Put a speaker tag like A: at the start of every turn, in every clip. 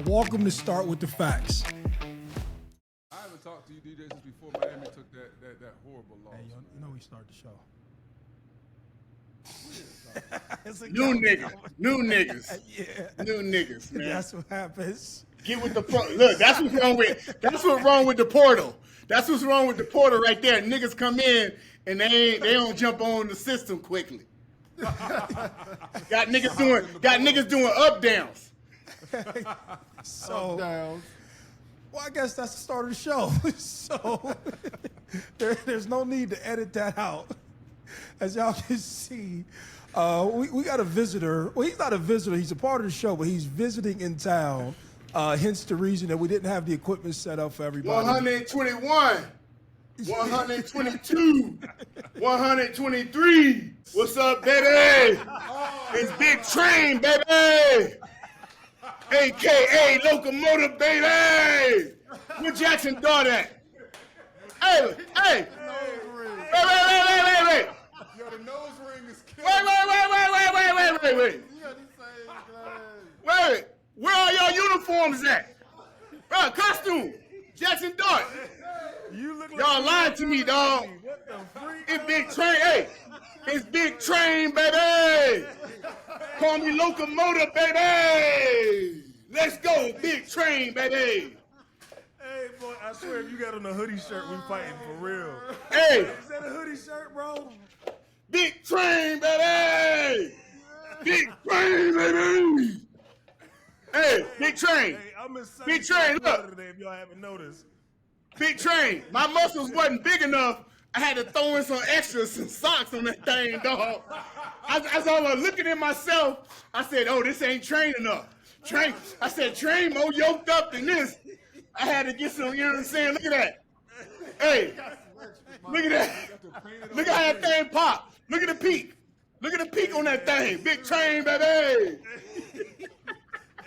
A: welcome to Start with the Facts.
B: I haven't talked to you, DJ, since before Miami took that horrible loss.
A: Hey, you know we start the show.
C: New niggas,
A: Yeah.
C: new niggas, man.
A: That's what happens.
C: Get with the look. That's what's wrong with. That's what's wrong with the portal. That's what's wrong with the portal right there. Niggas come in and they don't jump on the system quickly. got niggas doing up downs.
A: So, well, I guess that's the start of the show. So there's no need to edit that out. As y'all can see, we got a visitor. Well, he's not a visitor. He's a part of the show, but he's visiting in town. Hence the reason that we didn't have the equipment set up for everybody.
C: 121, 122, 123. What's up, baby? It's Big Train, baby. AKA Locomotive, baby. Where Jackson Dart at? Hey. Wait.
B: Yo, the nose ring is killing.
C: Wait. Wait. Where are y'all uniforms at? Costume. Jackson Dart.
D: You look like
C: Y'all lying to me, dog.
D: What the freak?
C: It's Big Train. Hey, it's Big Train, baby. Call me Locomotive, baby. Let's go, Big Train, baby.
D: Hey, boy, I swear if you got on a hoodie shirt, we fighting for real.
C: Hey,
D: Is that a hoodie shirt, bro?
C: Big Train, baby. Big Train, baby. Hey, Big Train.
D: Hey, I'm in
C: Big Train, look.
D: today if y'all haven't noticed.
C: Big Train. My muscles wasn't big enough. I had to throw in some extras, some socks on that thing, dog. As I was looking at myself, I said, oh, this ain't Train enough. I said, Train more yoked up than this. I had to get some, you know what I'm saying? Look at that. Hey, look at that. Look at how that thing pop. Look at the peak. Look at the peak on that thing. Big Train, baby.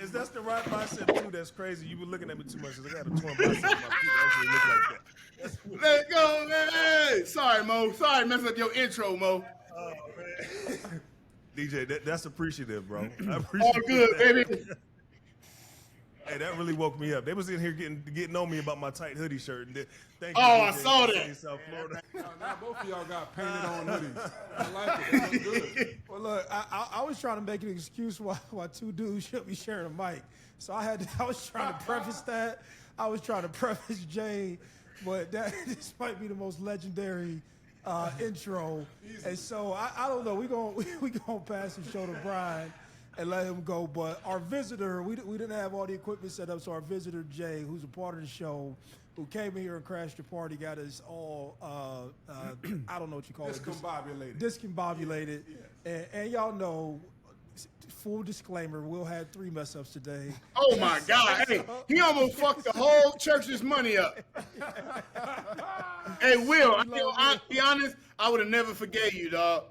D: Is that the right bicep too? That's crazy. You been looking at me too much because I got a torn bicep. My feet actually look like that. That's what-
C: Let's go, man. Hey, sorry, Mo. Sorry, messing up your intro, Mo.
D: Oh, man. DJ, that's appreciative, bro. I appreciate
C: All good,
D: that.
C: baby.
D: Hey, that really woke me up. They was in here getting on me about my tight hoodie shirt. And thank you.
C: Oh, I
D: DJ,
C: saw
D: for
C: that.
D: saying South Florida.
B: Now both of y'all got painted on hoodies. I like it. It looks good.
A: Well, look, I was trying to make an excuse why two dudes should be sharing a mic. So I was trying to preface that. I was trying to preface Jay, but this might be the most legendary intro. And so I don't know. We gonna pass the show to Brian and let him go. But our visitor, we didn't have all the equipment set up, so our visitor Jay, who's a part of the show, who came here and crashed the party, got us all I don't know what you call
B: Discombobulated.
A: Discombobulated. And y'all know, full disclaimer, we'll have 3 mess ups today.
C: Oh my God! Hey, he almost fucked the whole church's money up. Hey, Will, I'll be honest, I would have never forgave you, dog.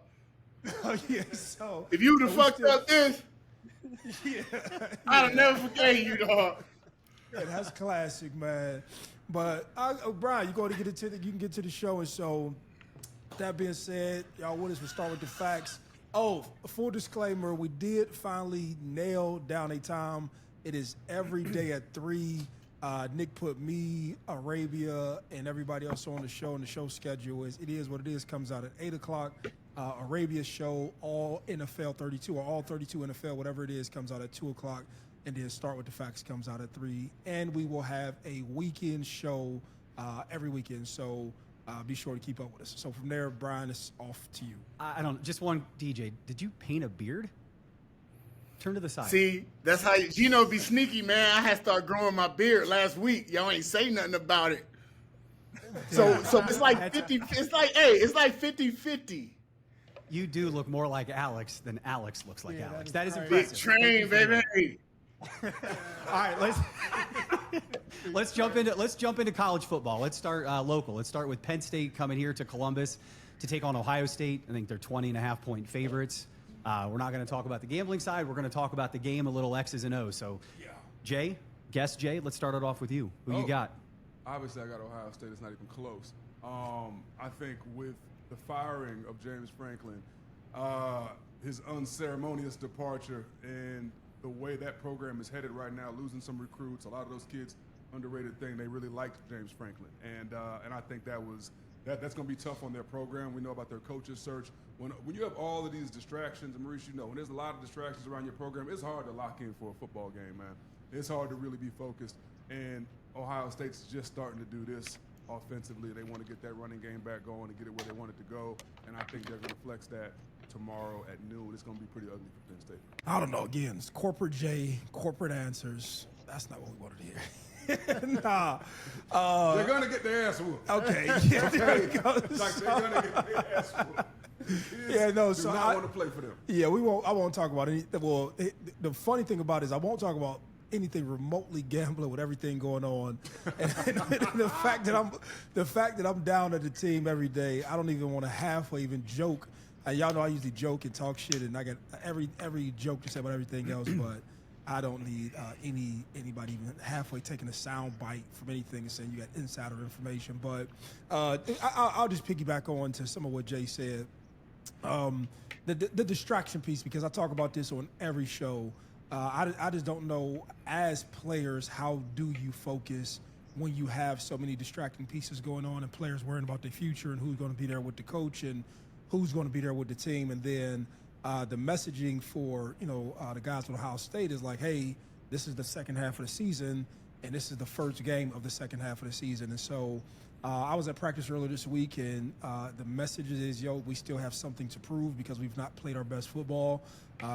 A: Oh, yeah, so
C: If you would have fucked up this,
A: yeah,
C: I'd have never forgave you, dog.
A: yeah, that's classic, man. But Brian, you can get to the show. And so, that being said, y'all with us, we'll start with the facts. Oh, full disclaimer, we did finally nail down a time. It is every day at 3. Nick put me, Arabia, and everybody else on the show, and the show schedule is what it is, comes out at 8 o'clock. Arabia's show, all NFL 32, or all 32 NFL, whatever it is, comes out at 2 o'clock. And then Start with the Facts comes out at 3. And we will have a weekend show every weekend. So be sure to keep up with us. So from there, Brian, it's off to you.
E: I don't. Just one DJ. Did you paint a beard? Turn to the side.
C: See, that's how Gino be sneaky, man. I had to start growing my beard last week. Y'all ain't say nothing about it. So it's like 50. It's like 50-50.
E: You do look more like Alex than Alex looks like
A: Yeah,
E: Alex.
A: that
E: That
A: is
E: is
A: very
C: Big
E: impressive.
C: Train, baby.
E: All right, let's jump into college football. Let's start local. Let's start with Penn State coming here to Columbus to take on Ohio State. I think they're 20.5-point favorites. We're not going to talk about the gambling side. We're going to talk about the game, a little X's and O's. So, Jay, let's start it off with you. Who you got?
B: Obviously, I got Ohio State. It's not even close. I think with the firing of James Franklin, his unceremonious departure, and the way that program is headed right now, losing some recruits, a lot of those kids, underrated thing, they really liked James Franklin. And I think that's going to be tough on their program. We know about their coaches search. When you have all of these distractions, and Maurice, you know, when there's a lot of distractions around your program, it's hard to lock in for a football game, man. It's hard to really be focused. And Ohio State's just starting to do this offensively. They want to get that running game back going and get it where they want it to go. And I think they're going to flex that tomorrow at noon. It's going to be pretty ugly for Penn State.
A: I don't know. Again, it's corporate J, corporate answers. That's not what we wanted to hear. Nah.
B: They're going to get their ass whooped.
A: Okay. Yeah, there you go.
B: Like they're going to get their ass whooped.
A: Yeah, no.
B: Do
A: So
B: not want to play for them.
A: Yeah, we won't. I won't talk about it. Well, the funny thing about it is I won't talk about anything remotely gambling with everything going on, and the fact that I'm down at the team every day. I don't even want to halfway even joke. Y'all know I usually joke and talk shit, and I got every joke to say about everything else, but I don't need anybody even halfway taking a sound bite from anything and saying you got insider information. But I'll just piggyback on to some of what Jay said. The distraction piece, because I talk about this on every show. I just don't know, as players, how do you focus when you have so many distracting pieces going on and players worrying about their future and who's going to be there with the coach and who's going to be there with the team. And then the messaging for, the guys from Ohio State is like, hey, this is the second half of the season and this is the first game of the second half of the season. And so I was at practice earlier this week, and the message is, we still have something to prove because we've not played our best football.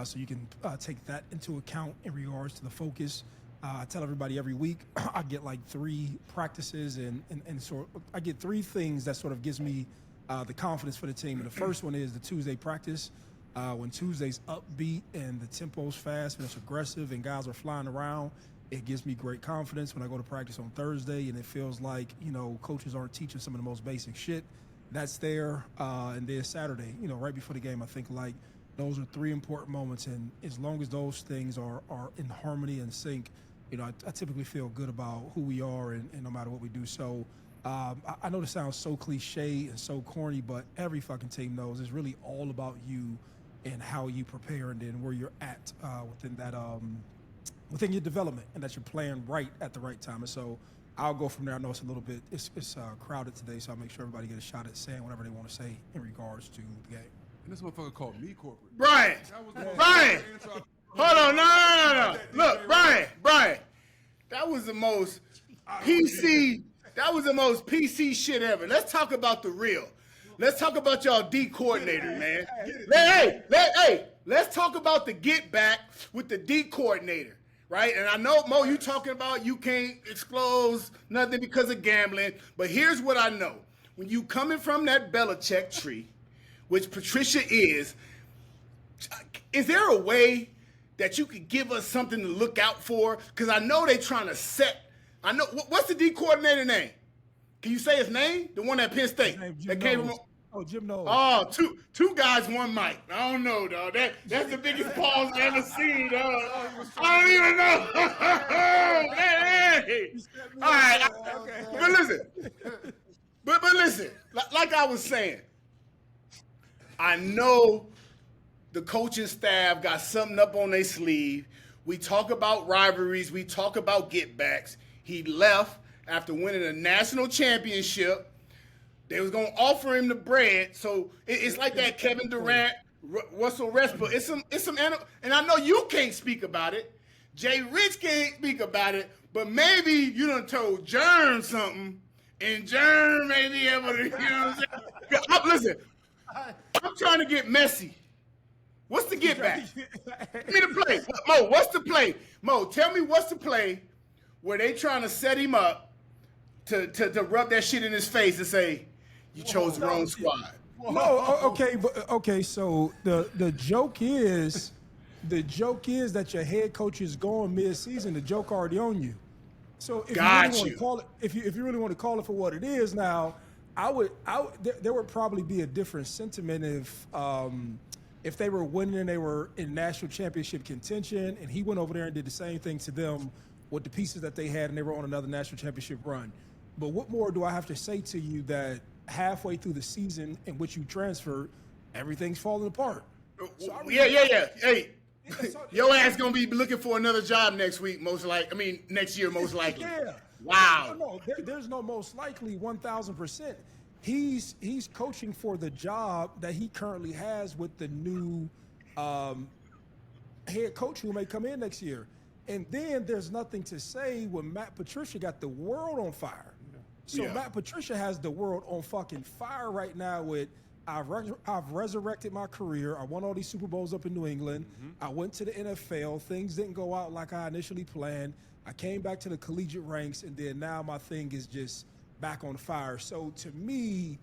A: So you can take that into account in regards to the focus. I tell everybody every week I get like 3 practices, and so I get 3 things that sort of gives me the confidence for the team. And the first one is the Tuesday practice. When Tuesday's upbeat and the tempo's fast and it's aggressive and guys are flying around, it gives me great confidence. When I go to practice on Thursday and it feels like, coaches aren't teaching some of the most basic shit, that's there. And then Saturday, right before the game, I think like those are 3 important moments. And as long as those things are in harmony and sync, I typically feel good about who we are and no matter what we do. So I know this sounds so cliche and so corny, but every fucking team knows it's really all about you and how you prepare and then where you're at within that within your development, and that you're playing right at the right time. And so I'll go from there. I know it's a little bit it's crowded today, so I'll make sure everybody gets a shot at saying whatever they want to say in regards to the game.
B: And this motherfucker called me corporate.
C: Brian, hold on, no. Look, Brian, that was the most PC. That was the most PC shit ever. Let's talk about the real. Let's talk about y'all D coordinator, man. Hey, let's talk about the get back with the D coordinator, right? And I know, Mo, you talking about you can't disclose nothing because of gambling, but here's what I know. When you coming from that Belichick tree, which Patricia is there a way that you could give us something to look out for? Because I know they trying to set. I know what's the D coordinator name? Can you say his name? The one at Penn State that came from.
A: Oh, Jim Knowles.
C: Oh, two guys, one mic. I don't know, dog. That's the biggest pause I've ever seen, dog. I don't even know. Hey. All right.
A: Okay.
C: But listen. But listen. Like I was saying, I know the coaching staff got something up on their sleeve. We talk about rivalries. We talk about get-backs. He left after winning a national championship. They was gonna offer him the bread, so it's like that Kevin Durant, Russell Westbrook. It's some, and I know you can't speak about it. Jay Rich can't speak about it, but maybe you done told Jerm something, and Jerm may be able to. You know what I'm saying? Listen, I'm trying to get messy. What's the get back? Give me the play, Mo. What's the play, Mo? Tell me what's the play where they trying to set him up to rub that shit in his face and say, you chose the wrong squad.
A: No, okay. So the joke is that your head coach is going mid-season. The joke already on you. So if you really want to call it for what it is now, there would probably be a different sentiment if they were winning and they were in national championship contention, and he went over there and did the same thing to them with the pieces that they had, and they were on another national championship run. But what more do I have to say to you that halfway through the season in which you transferred, everything's falling apart?
C: Yeah. Hey, Your ass gonna be looking for another job next week, next year, most likely.
A: Yeah.
C: Wow.
A: No, there's no most likely 1,000%. He's coaching for the job that he currently has with the new head coach who may come in next year. And then there's nothing to say when Matt Patricia got the world on fire. So
C: Yeah.
A: Matt Patricia has the world on fucking fire right now with I've resurrected my career. I won all these Super Bowls up in New England. I went to the NFL. Things didn't go out like I initially planned. I came back to the collegiate ranks, and then now my thing is just back on fire. So to me,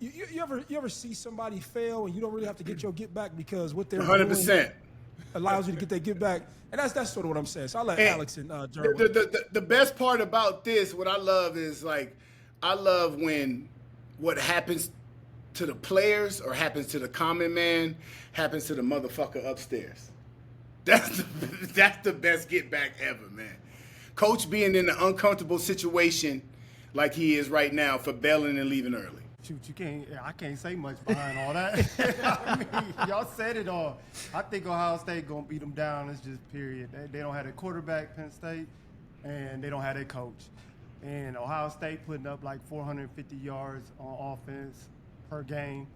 A: you ever see somebody fail and you don't really have to get your get back because what they're
C: 100%.
A: doing allows you to get that get back, and that's sort of what I'm saying. So I'll let Alex and Jeremy.
C: The best part about this, what I love is I love when what happens to the players or happens to the common man happens to the motherfucker upstairs. That's the best get back ever, man. Coach being in an uncomfortable situation like he is right now for bailing and leaving early.
F: Shoot, I can't say much behind all that. I mean, y'all said it all. I think Ohio State gonna beat them down. It's just period. They don't have a quarterback, Penn State, and they don't have a coach. And Ohio State putting up like 450 yards on offense per game.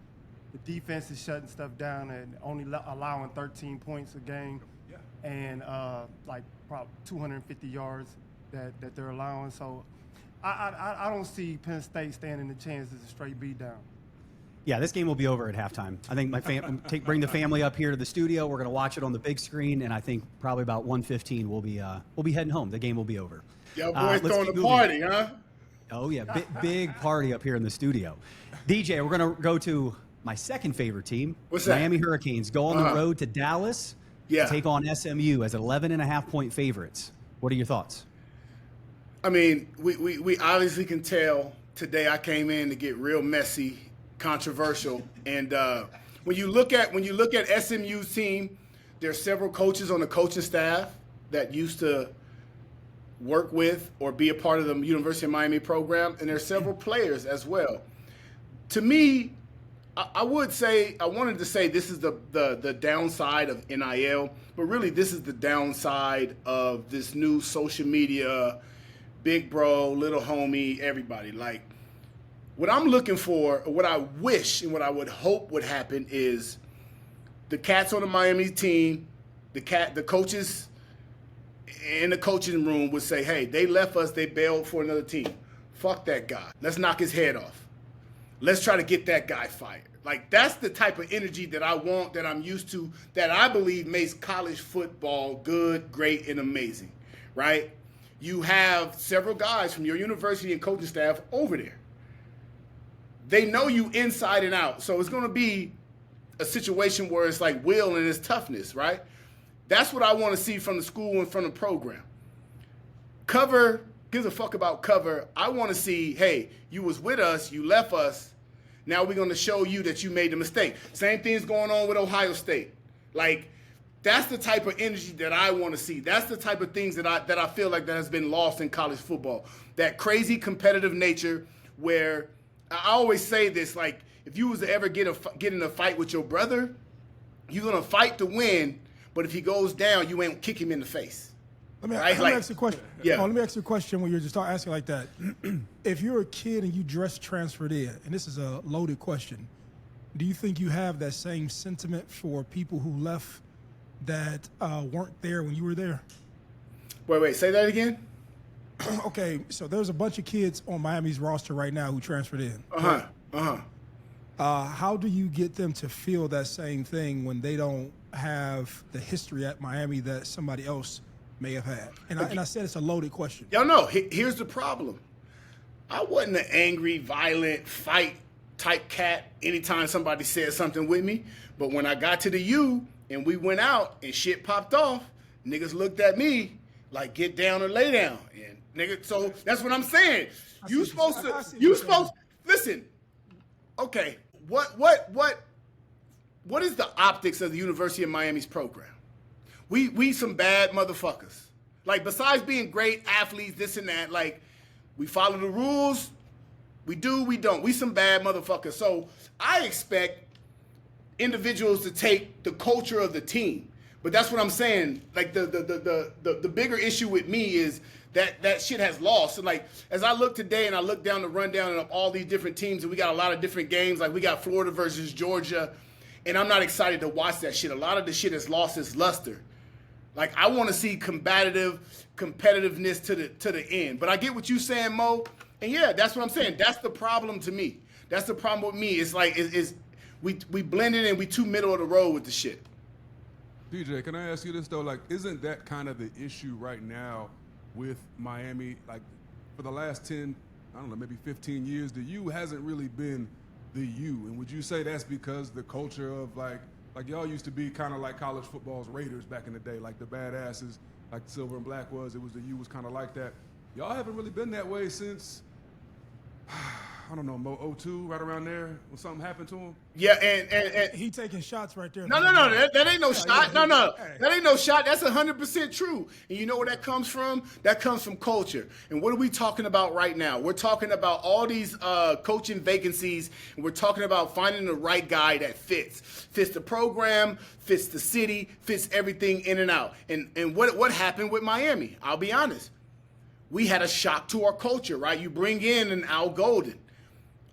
F: The defense is shutting stuff down and only allowing 13 points a game, and like probably 250 yards that they're allowing. So I don't see Penn State standing the chance as a straight beat down.
E: Yeah, this game will be over at halftime. I think bring the family up here to the studio. We're going to watch it on the big screen, and I think probably about 1:15 we'll be heading home. The game will be over.
C: Y'all boys
E: let's
C: throwing
E: keep
C: a
E: moving.
C: party, huh?
E: Oh yeah, big party up here in the studio. DJ, we're going to go to my second favorite team,
C: What's that?
E: Miami Hurricanes. Go on the road to Dallas
C: Yeah.
E: to take on SMU as 11.5-point favorites. What are your thoughts?
C: I mean, we obviously can tell today I came in to get real messy, controversial, and when you look at SMU's team, there's several coaches on the coaching staff that used to work with or be a part of the University of Miami program, and there's several players as well. To me, I wanted to say this is the downside of NIL, but really this is the downside of this new social media, big bro, little homie, everybody. Like, what I'm looking for, or what I wish and what I would hope would happen is the cats on the Miami team, the coaches in the coaching room would say, hey, they left us, they bailed for another team. Fuck that guy. Let's knock his head off. Let's try to get that guy fired. Like, that's the type of energy that I want, that I'm used to, that I believe makes college football good, great, and amazing, right? You have several guys from your university and coaching staff over there. They know you inside and out. So it's going to be a situation where it's like will and it's toughness, right? That's what I want to see from the school and from the program. Cover gives a fuck about cover. I want to see, hey, you was with us, you left us. Now we're going to show you that you made the mistake. Same thing's going on with Ohio State. Like, that's the type of energy that I want to see. That's the type of things that I feel like that has been lost in college football. That crazy competitive nature where I always say this, like, if you was to ever get in a fight with your brother, you're going to fight to win, but if he goes down, you ain't kick him in the face.
A: Let me
C: Right?
A: ask you a question.
C: Yeah.
A: Let me ask you a question when you just start asking like that. If you're a kid and you just transferred in, and this is a loaded question, do you think you have that same sentiment for people who left that weren't there when you were there?
C: Wait, say that again?
A: Okay, so there's a bunch of kids on Miami's roster right now who transferred in. How do you get them to feel that same thing when they don't have the history at Miami that somebody else may have had? And I said it's a loaded question.
C: Y'all know, here's the problem. I wasn't an angry, violent, fight type cat anytime somebody said something with me. But when I got to the U and we went out and shit popped off, niggas looked at me like, get down or lay down. And nigga, so that's what I'm saying. Listen, okay, what is the optics of the University of Miami's program? We some bad motherfuckers. Like, besides being great athletes, this and that, like, we follow the rules, we do, we don't. We some bad motherfuckers. So I expect individuals to take the culture of the team. But that's what I'm saying. Like the bigger issue with me is that shit has lost. And like as I look today and I look down the rundown of all these different teams, and we got a lot of different games. Like we got Florida versus Georgia, and I'm not excited to watch that shit. A lot of the shit has lost its luster. Like I want to see competitiveness to the end. But I get what you're saying, Mo. And yeah, that's what I'm saying. That's the problem to me. That's the problem with me. It's like we blend it and we too middle of the road with the shit.
B: DJ, can I ask you this though? Like, isn't that kind of the issue right now with Miami? Like, for the last 10, I don't know, maybe 15 years, the U hasn't really been the U. And would you say that's because the culture of like y'all used to be kind of like college football's Raiders back in the day, like the badasses, like silver and black was. It was the U was kind of like that. Y'all haven't really been that way since. I don't know, 02, right around there, when something happened to him?
C: Yeah, and
A: He taking shots right there.
C: No, that ain't no shot. No, that ain't no shot. That's 100% true. And you know where that comes from? That comes from culture. And what are we talking about right now? We're talking about all these coaching vacancies, and we're talking about finding the right guy that fits the program, fits the city, fits everything in and out. And what happened with Miami? I'll be honest. We had a shock to our culture, right? You bring in an Al Golden.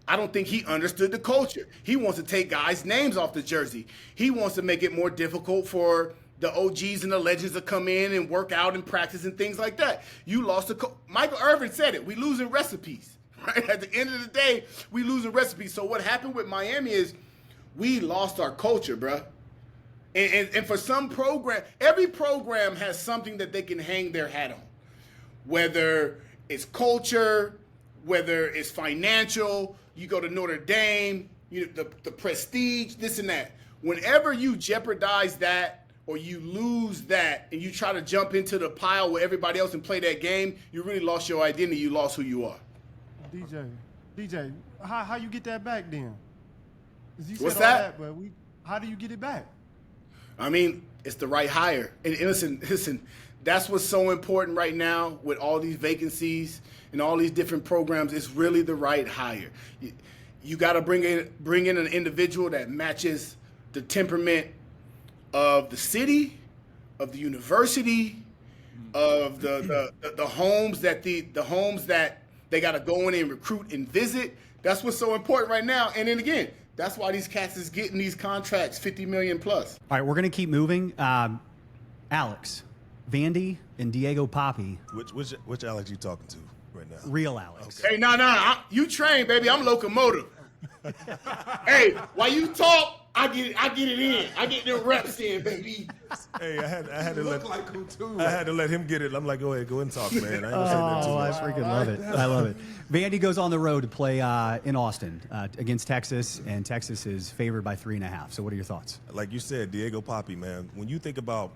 C: I don't think he understood the culture. He wants to take guys' names off the jersey. He wants to make it more difficult for the OGs and the legends to come in and work out and practice and things like that. You lost Michael Irvin said it. We losing recipes, right? At the end of the day, we losing recipes. So what happened with Miami is we lost our culture, bruh. And for some program, every program has something that they can hang their hat on. Whether it's culture, whether it's financial, you go to Notre Dame, the prestige, this and that. Whenever you jeopardize that or you lose that and you try to jump into the pile with everybody else and play that game, you really lost your identity. You lost who you are.
F: DJ, how you get that back then? 'Cause you said
C: What's
F: all
C: that?
F: But how do you get it back?
C: I mean, it's the right hire. And listen, that's what's so important right now with all these vacancies and all these different programs. It's really the right hire. You got to bring in an individual that matches the temperament of the city, of the university, of the homes that the homes that they got to go in and recruit and visit. That's what's so important right now. And then again, that's why these cats is getting these contracts, $50 million plus.
E: All right, we're going to keep moving. Alex, Vandy and Diego Papi.
G: Which Alex you talking to right now?
E: Real Alex.
C: Okay. Hey, no, you train, baby. I'm locomotive. Hey, while you talk, I get it in. I get the reps in, baby.
G: Hey, I had to
B: Look like who too?
G: I had to let him get it. I'm like, go ahead, go and talk, man. I ain't gonna say that too
E: Oh, I
G: much.
E: freaking love it. I love it. Vandy goes on the road to play in Austin against Texas, and Texas is favored by 3.5. So what are your thoughts?
G: Like you said, Diego Papi, man. When you think about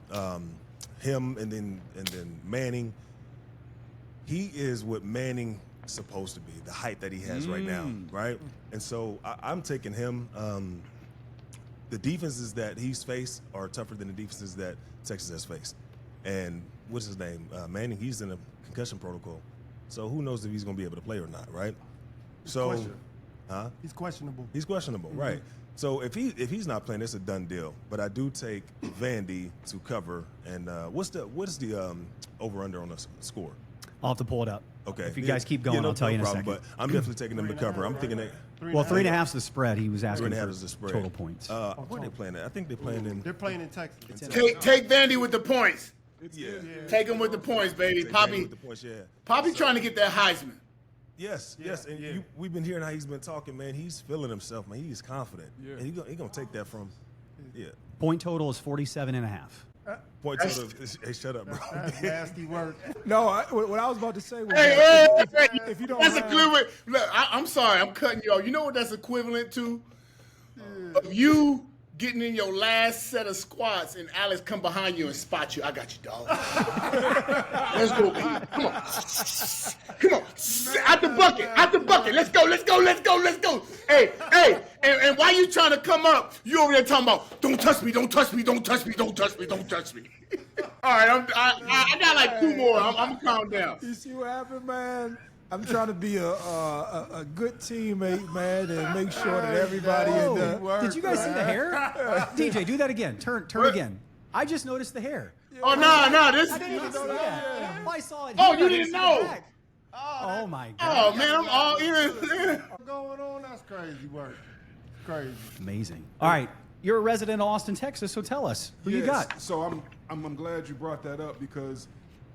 G: him and then Manning, he is what Manning is supposed to be, the height that he has right now, right? And so I'm taking him. The defenses that he's faced are tougher than the defenses that Texas has faced. And what's his name? Manning, he's in a concussion protocol. So who knows if he's going to be able to play or not, right? He's questionable. He's questionable, right. So if he's not playing, it's a done deal. But I do take Vandy to cover. And what is the over-under on the score?
E: I'll have to pull it up.
G: Okay.
E: If you guys keep going, I'll tell you in a second.
G: But I'm definitely taking them to cover. I'm thinking that.
E: Well, 3.5 is the spread. He was asking
G: 3.5
E: for
G: is the spread.
E: total points.
G: Where are they playing at? I think they're playing in.
F: They're playing in Texas.
C: Take Vandy with the points.
G: Yeah.
C: Take him with the points, baby.
G: Take Vandy
C: Poppy,
G: with the points, yeah.
C: Poppy trying to get that Heisman.
G: Yes. And we've been hearing how he's been talking, man. He's feeling himself, man. He's confident.
B: Yeah.
G: And he's going to take that from,
E: Point total is 47.5.
G: Point total. Hey, shut up, bro.
F: That's nasty work.
A: No, what I was about to say was,
C: Hey,
A: if you don't
C: that's
A: mind-
C: equivalent. Look, I'm sorry, I'm cutting you off. You know what that's equivalent to? Of you getting in your last set of squats and Alex come behind you and spot you. I got you, dog. Let's go, baby. Come on. Come on. Out the bucket. Let's go. Hey. And while you trying to come up, you over there talking about, don't touch me. All right, I got like 2 more. I'm gonna calm down.
A: You see what happened, man? I'm trying to be a good teammate, man, and make sure that everybody in the
E: Did you guys see the hair? DJ, do that again. Turn again. I just noticed the hair.
C: Oh, no, this.
E: I didn't even see that. I saw it.
C: Oh,
E: here,
C: you
E: I
C: didn't
E: see
C: know?
E: the back. Oh my God.
C: Oh, man, I'm all in.
F: What's going on? That's crazy work. Crazy.
E: Amazing. All right. You're a resident of Austin, Texas, so tell us who you
B: Yes.
E: got.
B: So I'm glad you brought that up because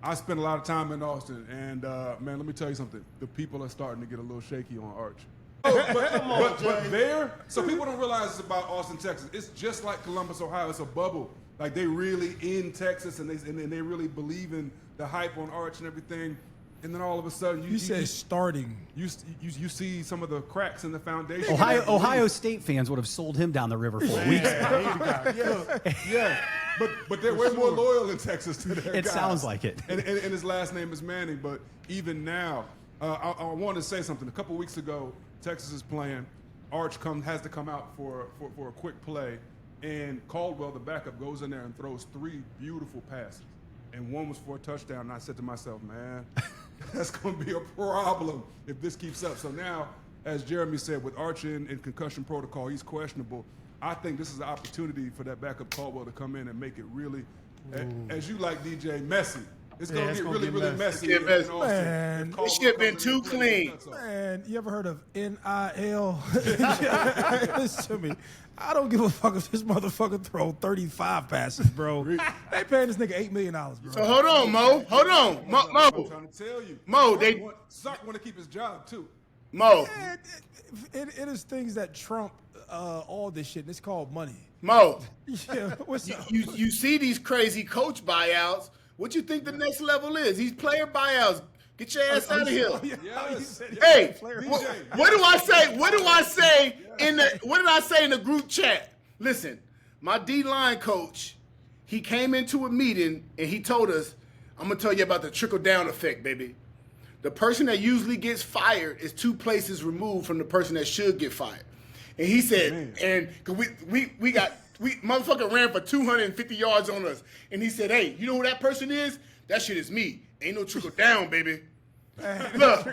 B: I spent a lot of time in Austin, and man, let me tell you something. The people are starting to get a little shaky on Arch. But there, so people don't realize it's about Austin, Texas. It's just like Columbus, Ohio. It's a bubble. Like they really in Texas, and they really believe in the hype on Arch and everything. And then all of a sudden,
A: You said starting.
B: you see some of the cracks in the foundation.
E: Ohio State fans would have sold him down the river for weeks.
B: Yeah, but they're way more loyal in Texas to their
E: It
B: guys.
E: sounds like it.
B: And his last name is Manning. But even now, I want to say something. A couple weeks ago, Texas is playing. Arch has to come out for a quick play, and Caldwell, the backup, goes in there and throws 3 beautiful passes, and one was for a touchdown. And I said to myself, man, that's going to be a problem if this keeps up. So now, as Jeremy said, with Arch in concussion protocol, he's questionable. I think this is an opportunity for that backup Caldwell to come in and make it really, as you like, DJ, messy. It's going to get really messy.
C: It's gonna get messy.
B: in Austin.
A: Man,
B: If Caldwell
C: this shit been
B: comes
C: too
B: in and plays
C: clean.
B: nuts off.
A: Man, you ever heard of NIL? Listen to me. I don't give a fuck if this motherfucker throw 35 passes, bro. They paying this nigga $8 million, bro.
C: So hold on, Mo. Hold on.
B: I'm
C: Mo.
B: trying to tell you.
C: Sark
B: want to keep his job too.
C: Mo.
A: It is things that trump all this shit, and it's called money.
C: Mo.
A: Yeah, what's up?
C: You see these crazy coach buyouts. What you think the next level is? These player buyouts. Get your ass out of here.
B: Yes.
C: Hey,
B: DJ.
C: what do I say? What did I say in the group chat? Listen, my D-line coach, he came into a meeting and he told us, I'm gonna tell you about the trickle-down effect, baby. The person that usually gets fired is 2 places removed from the person that should get fired. And he said, and we motherfucker ran for 250 yards on us. And he said, hey, you know who that person is? That shit is me. Ain't no trickle down, baby. Look,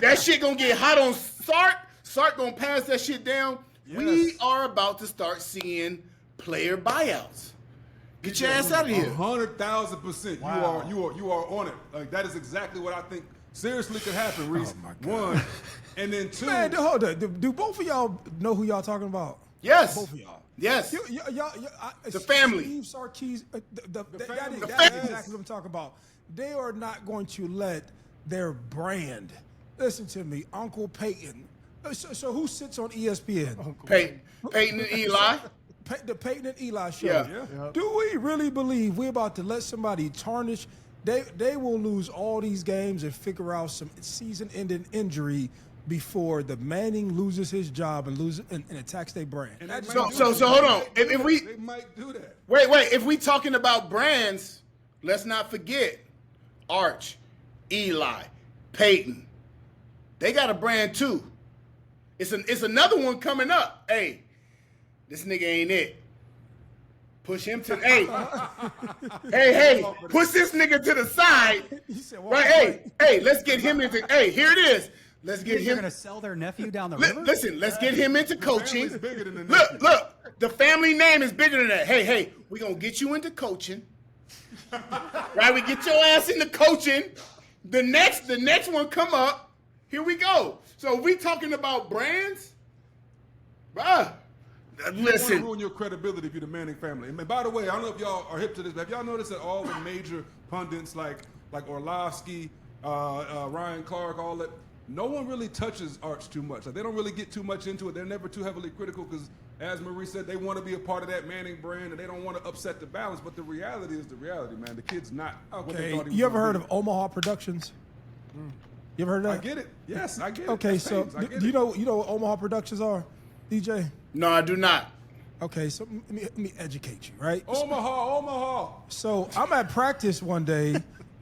C: that shit gonna get hot on Sark. Sark gonna pass that shit down.
A: Yes.
C: We are about to start seeing player buyouts. Get your ass out of here.
B: 100,000%.
F: Wow.
B: You are on it. Like that is exactly what I think seriously could happen, Reese.
A: Oh, my God.
B: 1, and then 2.
A: Man, hold on. Do both of y'all know who y'all talking about?
C: Yes.
A: Both of y'all.
C: Yes.
A: The
C: family.
A: Steve Sarkis,
B: family.
A: that's
B: Yes.
A: exactly what I'm talking about. They are not going to let their brand. Listen to me, Uncle Peyton. So who sits on ESPN?
C: Peyton and Eli.
A: The Peyton and Eli show.
C: Yeah.
A: Do we really believe we're about to let somebody tarnish? They will lose all these games and figure out some season-ending injury before the Manning loses his job and attacks their brand.
B: And
A: That
B: they
A: just-
B: might
C: So hold on.
B: They
C: If
B: might do that.
C: Wait. If we talking about brands, let's not forget Arch, Eli, Peyton. They got a brand too. It's another one coming up. Hey, this nigga ain't it. Push him to hey, push this nigga to the side.
A: He said, well,
C: Right, hey, let's get him into. Hey, here it is. Let's get
E: You're
C: him.
E: going to sell their nephew down the river?
C: Listen, let's get him into coaching.
B: family's bigger than the nephew.
C: Look, the family name is bigger than that. Hey, we gonna get you into coaching. Right, we get your ass into coaching. The next one come up. Here we go. So we talking about brands, bruh.
B: You want to
C: Listen,
B: ruin your credibility if you're the Manning family. And by the way, I don't know if y'all are hip to this, but have y'all noticed that all the major pundits like Orlovsky, Ryan Clark, all that, no one really touches Arch too much. Like, they don't really get too much into it. They're never too heavily critical because, as Marie said, they want to be a part of that Manning brand and they don't want to upset the balance. But the reality is the reality, man. The kid's not what they
A: okay,
B: thought he was
A: you ever
B: gonna
A: heard
B: be.
A: of Omaha Productions? You ever heard of
B: I
A: that?
B: get it. Yes, I get it.
A: Okay,
B: That's
A: so
B: famous. I get
A: do you
B: it.
A: know what Omaha Productions are, DJ?
C: no, I do not.
A: Okay, so let me educate you, right?
B: Omaha.
A: So I'm at practice one day,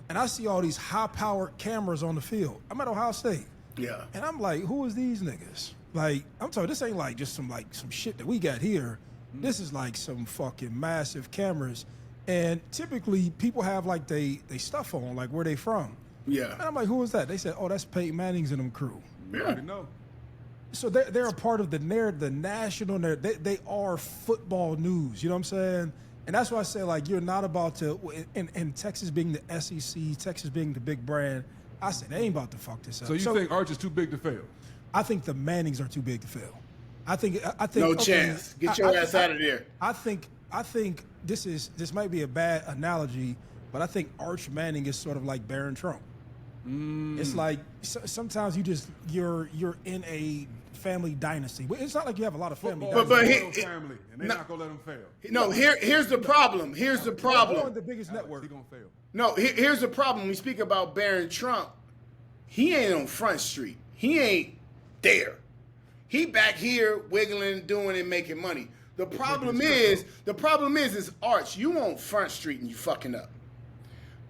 A: and I see all these high-powered cameras on the field. I'm at Ohio State,
C: Yeah.
A: and I'm like, who is these niggas? Like, I'm talking, this ain't like just some shit that we got here. This is like some fucking massive cameras, and typically people have like they stuff on, like where they from. And
C: Yeah.
A: I'm like, who is that? They said, oh, that's Peyton Manning's and them crew.
B: You already know.
A: So they're a part of the national narrative. They are football news. You know what I'm saying? And that's why I say, like, you're not about to, and Texas being the SEC, Texas being the big brand, I said, they ain't about to fuck this up.
B: So you think Arch is too big to fail?
A: I think the Mannings are too big to fail. I think
C: No
A: okay,
C: chance. Get your ass out of there.
A: I think this might be a bad analogy, but I think Arch Manning is sort of like Barron Trump. It's like sometimes you're in a family dynasty. It's not like you have a lot of family.
C: But
B: family, and they're not gonna let him fail.
C: No, here's the problem. Here's the
A: On
C: problem.
A: the biggest network.
B: He gonna fail.
C: No, here's the problem. We speak about Barron Trump. He ain't on Front Street. He ain't there. He back here wiggling, doing, and making money. The problem is Arch, you on Front Street and you fucking up.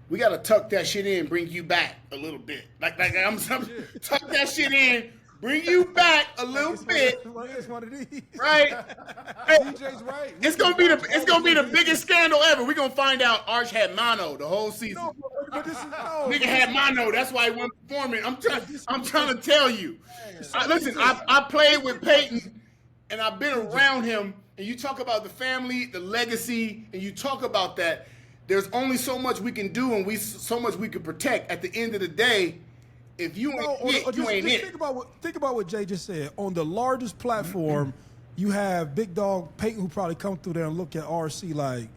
C: We gotta tuck that shit in, bring you back a little bit. Like I'm tuck that shit in, bring you back a little bit.
A: It's one of these.
C: Right? Hey,
B: DJ's right.
C: it's gonna be the biggest scandal ever. We're gonna find out Arch had mono the whole season.
A: No, but this is no.
C: Nigga had mono. That's why he wasn't performing. I'm trying to tell you. Listen, I played with Peyton, and I've been around him. And you talk about the family, the legacy, and you talk about that. There's only so much we can do, and so much we can protect. At the end of the day, if you ain't you ain't it.
A: Think about what Jay just said. On the largest platform, you have Big Dog Peyton, who probably come through there and look at RC like,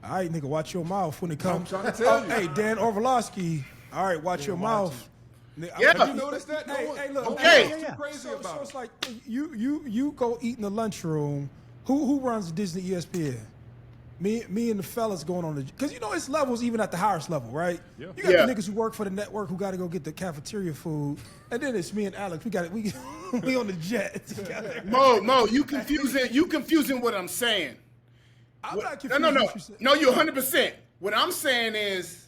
A: all right, nigga, watch your mouth when it comes.
B: I'm trying to tell you.
A: Hey, Dan Orlovsky, all right, watch your mouth.
C: Yeah.
B: Have you noticed that?
A: Hey, look.
C: Okay.
B: What's too crazy about
A: So
B: it?
A: it's like you go eat in the lunchroom. Who runs Disney ESPN? Me and the fellas going on because it's levels even at the highest level, right?
B: Yeah.
A: You got the niggas who work for the network who got to go get the cafeteria food, and then it's me and Alex. We on the jet together.
C: Mo, you confusing what I'm saying.
A: I'm not confused.
C: No, you're 100%. What I'm saying is,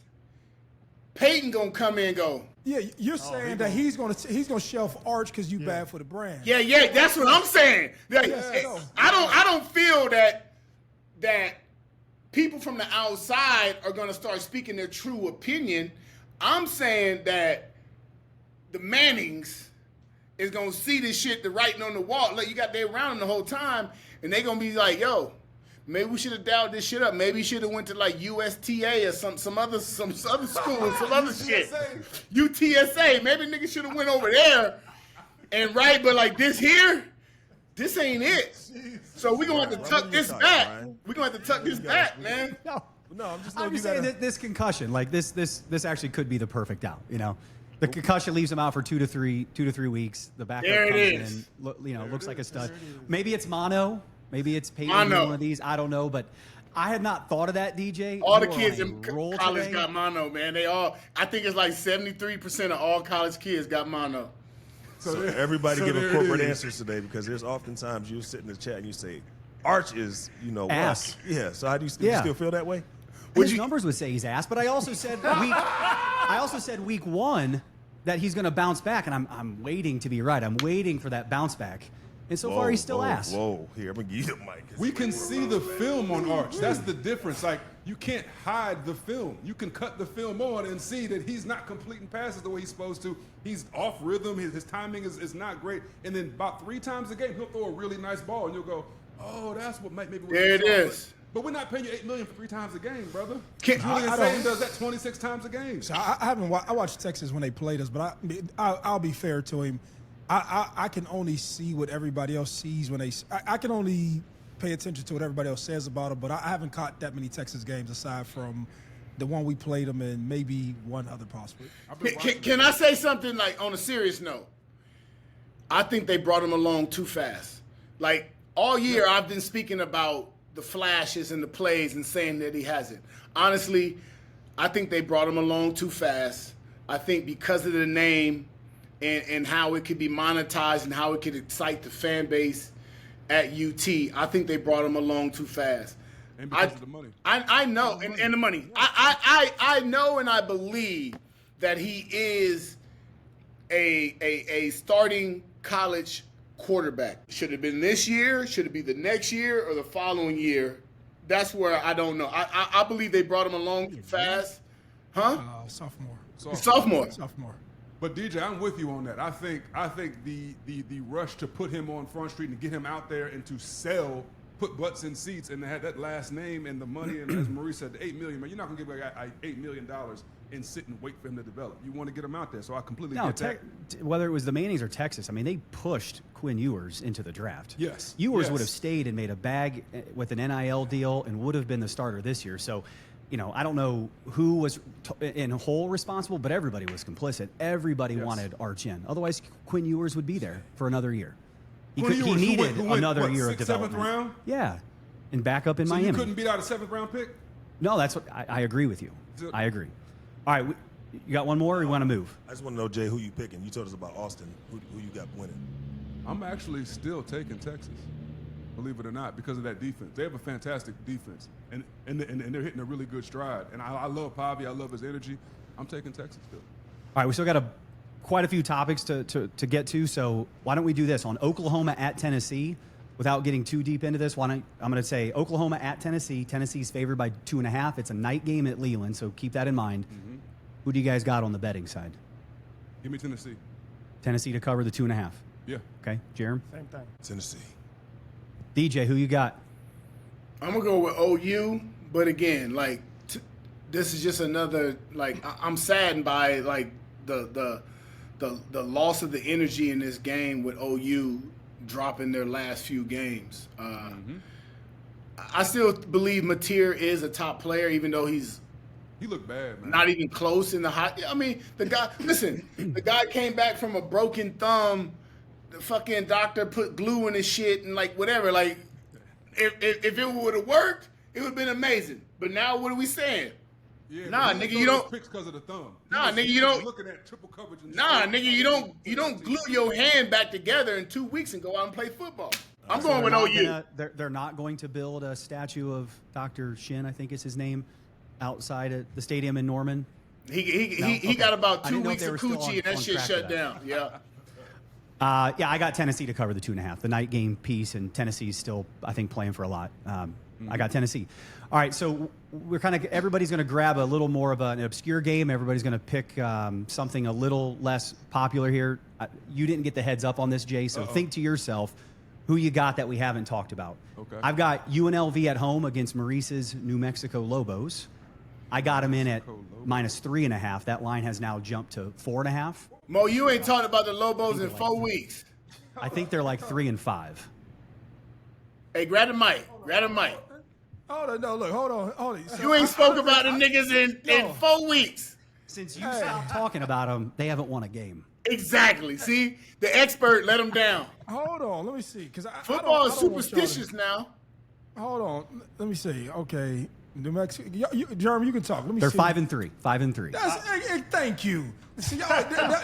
C: Peyton gonna come in and go.
A: Yeah, you're saying that he's gonna shelf Arch because you bad for the brand.
C: Yeah, that's what I'm saying. I don't feel that people from the outside are gonna start speaking their true opinion. I'm saying that the Mannings is gonna see this shit, the writing on the wall. Look, you got they around them the whole time, and they gonna be like, yo, maybe we should have dialed this shit up. Maybe should have went to like USTA or some other school, some other shit. UTSA. Maybe niggas should have went over there and but like this here, this ain't it. So we gonna have to tuck this back. We gonna have to tuck this back, man.
E: No,
G: I'm just
E: saying that this concussion, like this actually could be the perfect out. The concussion leaves him out for 2 to 3 weeks. The backup
C: There it
E: comes
C: is.
E: in, looks like a stud. Maybe it's mono. Maybe it's Peyton,
C: Mono.
E: one of these. I don't know, but I had not thought of that, DJ.
C: All the
E: You are
C: kids
E: on
C: in
E: a roll
C: college
E: today.
C: got mono, man. I think it's like 73% of all college kids got mono.
G: So everybody giving
B: there it
G: corporate
B: is.
G: answers today because there's oftentimes you sit in the chat and you say, Arch is,
E: Ass.
G: what? Yeah. So how do you
E: Yeah.
G: still feel that way?
E: His numbers would say he's ass, but I also said week 1 that he's going to bounce back, and I'm waiting to be right. I'm waiting for that bounce back. And so far, he's still ass.
G: Whoa, here, I'm going to give you the mic.
B: We can see the film on Arch. That's the difference. Like, you can't hide the film. You can cut the film on and see that he's not completing passes the way he's supposed to. He's off rhythm. His timing is not great. And then about 3 times a game, he'll throw a really nice ball, and you'll go, oh, that's what maybe we're
C: There it is.
B: But we're not paying you $8 million for 3 times a game, brother.
C: Can't-
B: Julian
A: I
B: Sain
A: don't-
B: does that 26 times a game.
A: So I haven't. I watched Texas when they played us, but I'll be fair to him. I can only see what everybody else sees when they. I can only pay attention to what everybody else says about him, but I haven't caught that many Texas games aside from the one we played them in, maybe one other possibly.
C: Can I say something like on a serious note? I think they brought him along too fast. Like all year, I've been speaking about the flashes and the plays and saying that he hasn't. Honestly, I think they brought him along too fast. I think because of the name and how it could be monetized and how it could excite the fan base at UT, I think they brought him along too fast.
B: And because of the money.
C: I know, and the money. I know and I believe that he is a starting college quarterback. Should have been this year, should it be the next year or the following year? That's where I don't know. I believe they brought him along too fast. Huh?
A: Sophomore.
B: But DJ, I'm with you on that. I think the rush to put him on Front Street and get him out there and to sell put butts in seats and they had that last name and the money, and as Maurice said, the $8 million, man, you're not going to give a guy $8 million and sit and wait for him to develop. You want to get him out there, so I completely get that.
E: Whether it was the Mannings or Texas, I mean, they pushed Quinn Ewers into the draft.
B: Yes.
E: Ewers would have stayed and made a bag with an NIL deal and would have been the starter this year. So, I don't know who was in whole responsible, but everybody was complicit. Everybody wanted Arch in. Otherwise, Quinn Ewers would be there for another year. He needed another year of development.
B: 7th round?
E: Yeah, and back up in
B: So
E: Miami.
B: you couldn't beat out a 7th round pick?
E: No, that's what I agree with you. I agree. All right, you got one more, or you want to move?
G: I just want to know, Jay, who you picking? You told us about Austin. Who you got winning?
B: I'm actually still taking Texas, believe it or not, because of that defense. They have a fantastic defense, and they're hitting a really good stride. And I love Pavi. I love his energy. I'm taking Texas still.
E: All right, we still got quite a few topics to get to, so why don't we do this? On Oklahoma at Tennessee, without getting too deep into this, I'm going to say Oklahoma at Tennessee. Tennessee's favored by 2.5. It's a night game at Leland, so keep that in mind. Mm-hmm. Who do you guys got on the betting side?
B: Give me Tennessee.
E: Tennessee to cover the 2.5.
B: Yeah.
E: Okay, Jerem?
F: Same thing.
G: Tennessee.
E: DJ, who you got?
C: I'm gonna go with OU, but again, like this is just another I'm saddened by the loss of the energy in this game with OU dropping their last few games. I still believe Mateer is a top player, even though he
B: looked bad, man.
C: Not even close in the hot. I mean, the guy came back from a broken thumb. The fucking doctor put glue in his shit and whatever. If it would have worked, it would have been amazing. But now what are we saying?
B: Yeah,
C: nah, nigga, you don't.
B: Picks because of the thumb.
C: Nah, nigga, you don't.
B: Looking at triple coverage.
C: Nah, nigga, you don't glue your hand back together in 2 weeks and go out and play football. I'm going with OU.
E: They're not going to build a statue of Dr. Shin, I think is his name, outside at the stadium in Norman.
C: He got about 2 weeks of coochie and that shit shut down. Yeah.
E: I got Tennessee to cover the 2.5. The night game piece, and Tennessee's still, I think, playing for a lot. I got Tennessee. All right, so we're everybody's going to grab a little more of an obscure game. Everybody's going to pick something a little less popular here. You didn't get the heads up on this, Jay, so think to yourself who you got that we haven't talked about.
B: Okay.
E: I've got UNLV at home against Maurice's New Mexico Lobos. I got him in at -3.5. That line has now jumped to 4.5.
C: Mo, you ain't talking about the Lobos in 4 weeks.
E: I think they're 3-5.
C: Hey, grab the mic.
A: Hold on, no, look, hold on. So
C: You ain't spoke about the niggas in 4 weeks.
E: Since you stopped talking about them, they haven't won a game.
C: Exactly. See, the expert let them down.
A: Hold on, let me see, because
C: Football is
A: I don't want y'all
C: superstitious now.
A: Hold on, let me see. Okay, New Mexico, Jeremy, you can talk. Let me
E: They're
A: see.
E: 5-3. 5-3.
A: Thank you. See,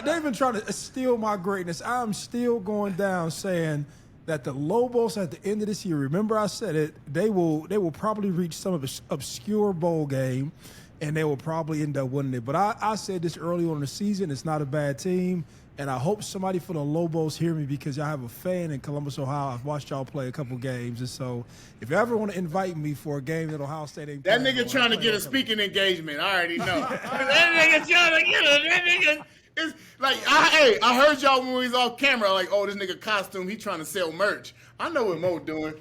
A: they've been trying to steal my greatness. I'm still going down saying that the Lobos at the end of this year, remember I said it, they will probably reach some of the obscure bowl game, and they will probably end up winning it. But I said this early on in the season, it's not a bad team, and I hope somebody for the Lobos hear me because y'all have a fan in Columbus, Ohio. I've watched y'all play a couple games, and so if you ever want to invite me for a game that Ohio State ain't
C: That
A: playing,
C: nigga trying to get a speaking engagement. I already know. That nigga trying to get it. That nigga is I heard y'all when we was off camera, this nigga costume, he trying to sell merch. I know what Mo doing.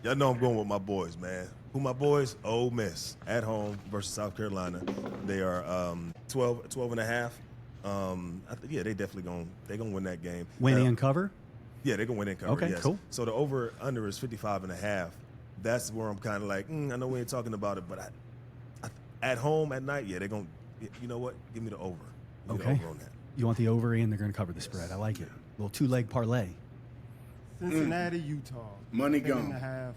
G: Y'all know I'm going with my boys, man. Who my boys? Ole Miss at home versus South Carolina. They are 12.5. They definitely gonna win that game.
E: Win and cover?
G: Yeah, they're gonna win and cover.
E: Okay,
G: yes.
E: cool.
G: So the over under is 55.5. That's where I'm kind of I know we ain't talking about it, but at home at night, they're gonna. You know what? Give me the over. Give me the over on that.
E: You want the over, and they're going to cover the spread. I like it. A little 2-leg parlay.
F: Cincinnati, Utah.
C: Money gone.
F: 10.5.